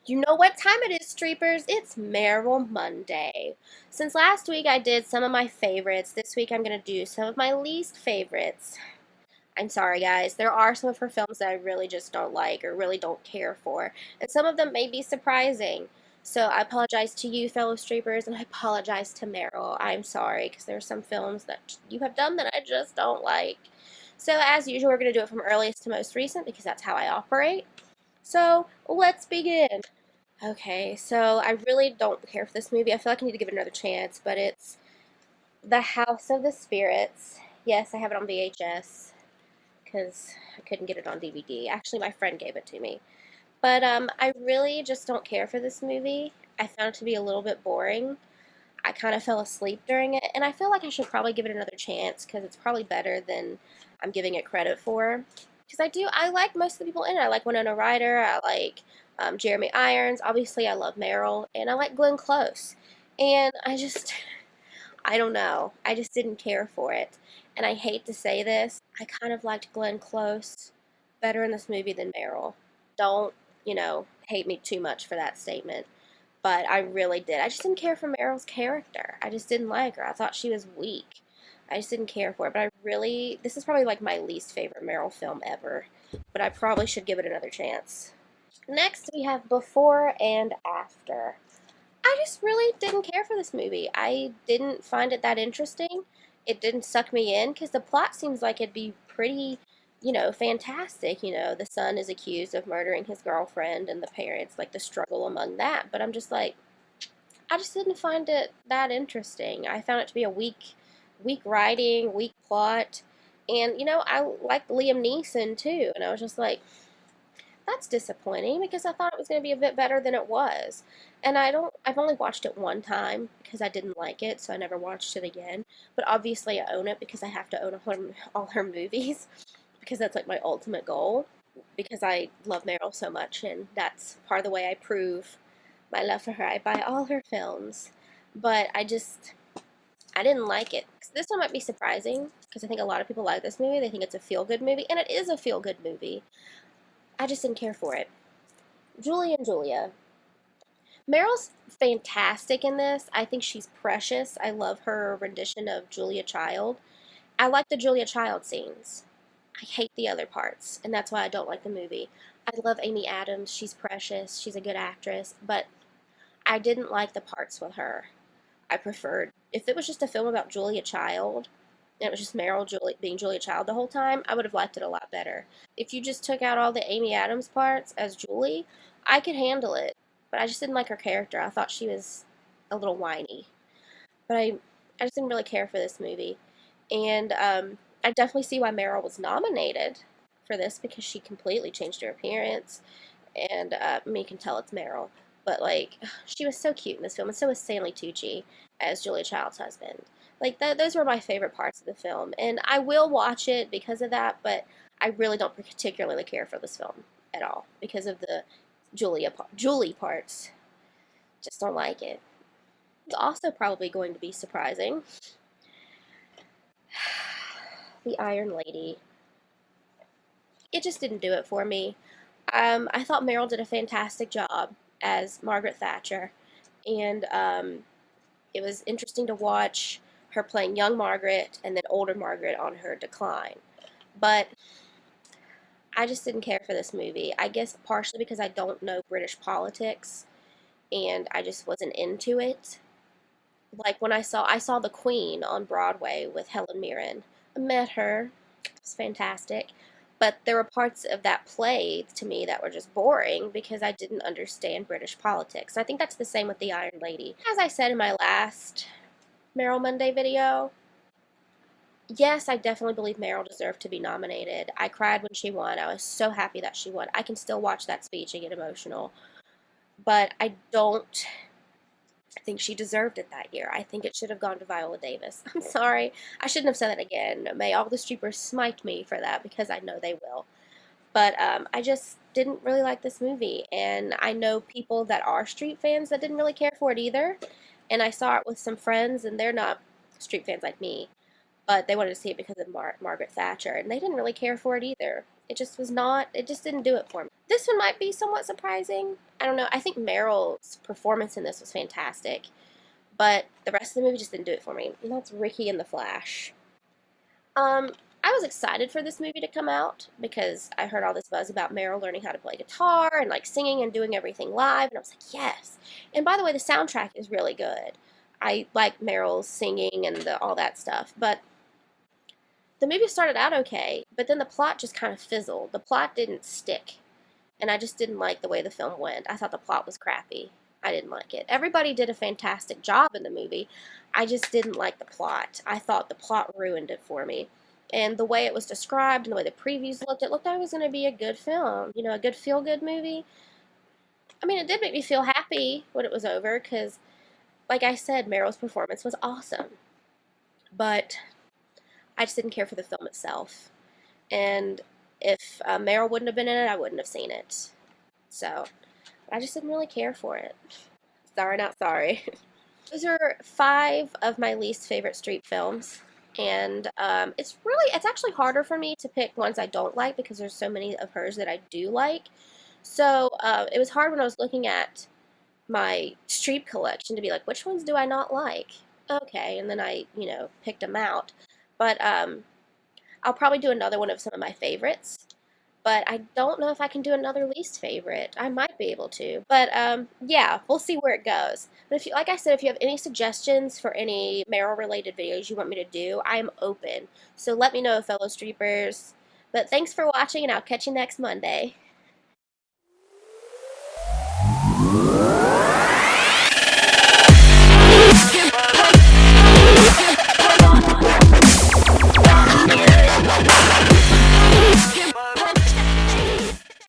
You know what time it is, Streepers? It's Meryl Monday. Since last week I did some of my favorites, this week I'm going to do some of my least favorites. I'm sorry, guys. There are some of her films that I really just don't like or really don't care for, and some of them may be surprising. So I apologize to you, fellow Streepers, and I apologize to Meryl. I'm sorry, because there are some films that you have done that I just don't like. So as usual, we're going to do it from earliest to most recent because that's how I operate. So let's begin. Okay, so I really don't care for this movie. I feel like I need to give it another chance, but it's The House of the Spirits. Yes, I have it on VHS because I couldn't get it on DVD. Actually, my friend gave it to me. But I really just don't care for this movie. I found it to be a little bit boring. I kind of fell asleep during it, and I feel like I should probably give it another chance because it's probably better than I'm giving it credit for. Because I like most of the people in it. I like Winona Ryder, I like Jeremy Irons, obviously I love Meryl, and I like Glenn Close. And I don't know, I just didn't care for it. And I hate to say this, I kind of liked Glenn Close better in this movie than Meryl. Don't, hate me too much for that statement, but I really did. I just didn't care for Meryl's character. I just didn't like her. I thought she was weak. I just didn't care for it. But this is probably like my least favorite Meryl film ever. But I probably should give it another chance. Next, we have Before and After. I just really didn't care for this movie. I didn't find it that interesting. It didn't suck me in because the plot seems like it'd be pretty, fantastic. The son is accused of murdering his girlfriend and the parents, like the struggle among that. But I'm just like, I just didn't find it that interesting. I found it to be a weak writing, weak plot. And, I liked Liam Neeson too. And I was just like, that's disappointing because I thought it was going to be a bit better than it was. And I've only watched it one time because I didn't like it, so I never watched it again. But obviously I own it because I have to own all her movies because that's like my ultimate goal because I love Meryl so much, and that's part of the way I prove my love for her. I buy all her films, but I didn't like it. This one might be surprising because I think a lot of people like this movie. They think it's a feel-good movie, and it is a feel-good movie. I just didn't care for it. Julie and Julia. Meryl's fantastic in this. I think she's precious. I love her rendition of Julia Child. I like the Julia Child scenes. I hate the other parts, and that's why I don't like the movie. I love Amy Adams. She's precious. She's a good actress, but I didn't like the parts with her. I preferred, if it was just a film about Julia Child, and it was just being Julia Child the whole time, I would have liked it a lot better. If you just took out all the Amy Adams parts as Julie, I could handle it. But I just didn't like her character. I thought she was a little whiny. But I just didn't really care for this movie. And I definitely see why Meryl was nominated for this because she completely changed her appearance. And you can tell it's Meryl. But, like, she was so cute in this film, and so was Stanley Tucci as Julia Child's husband. Like, those were my favorite parts of the film. And I will watch it because of that, but I really don't particularly care for this film at all because of the Julie parts. Just don't like it. It's also probably going to be surprising. The Iron Lady. It just didn't do it for me. I thought Meryl did a fantastic job as Margaret Thatcher, and it was interesting to watch her playing young Margaret and then older Margaret on her decline. But I just didn't care for this movie. I guess partially because I don't know British politics and I just wasn't into it. Like when I saw The Queen on Broadway with Helen Mirren. I met her. It was fantastic. But there were parts of that play to me that were just boring because I didn't understand British politics. I think that's the same with The Iron Lady. As I said in my last Meryl Monday video, yes, I definitely believe Meryl deserved to be nominated. I cried when she won. I was so happy that she won. I can still watch that speech and get emotional. But I don't think she deserved it that year. I think it should have gone to Viola Davis. I'm sorry. I shouldn't have said that again. May all the Streepers smite me for that because I know they will. But I just didn't really like this movie. And I know people that are Streep fans that didn't really care for it either. And I saw it with some friends, and they're not Streep fans like me. But they wanted to see it because of Margaret Thatcher. And they didn't really care for it either. It just was not, it just didn't do it for me. This one might be somewhat surprising. I don't know. I think Meryl's performance in this was fantastic, but the rest of the movie just didn't do it for me. And that's Ricky and the Flash. Um, I was excited for this movie to come out because I heard all this buzz about Meryl learning how to play guitar and like singing and doing everything live, and I was like, yes. And by the way, the soundtrack is really good. I like Meryl's singing and all that stuff, but the movie started out okay, but then the plot just kind of fizzled. The plot didn't stick, and I just didn't like the way the film went. I thought the plot was crappy. I didn't like it. Everybody did a fantastic job in the movie. I just didn't like the plot. I thought the plot ruined it for me. And the way it was described and the way the previews looked, it looked like it was going to be a good film, a good feel-good movie. I mean, it did make me feel happy when it was over because, like I said, Meryl's performance was awesome. But I just didn't care for the film itself. And if Meryl wouldn't have been in it, I wouldn't have seen it. So, I just didn't really care for it. Sorry, not sorry. Those are 5 of my least favorite Streep films. And it's actually harder for me to pick ones I don't like because there's so many of hers that I do like. So it was hard when I was looking at my Streep collection to be like, which ones do I not like? Okay, and then I, picked them out. But I'll probably do another one of some of my favorites. But I don't know if I can do another least favorite. I might be able to. But yeah, we'll see where it goes. But if you, like I said, if you have any suggestions for any Meryl related videos you want me to do, I am open. So let me know, fellow Streepers. But thanks for watching, and I'll catch you next Monday.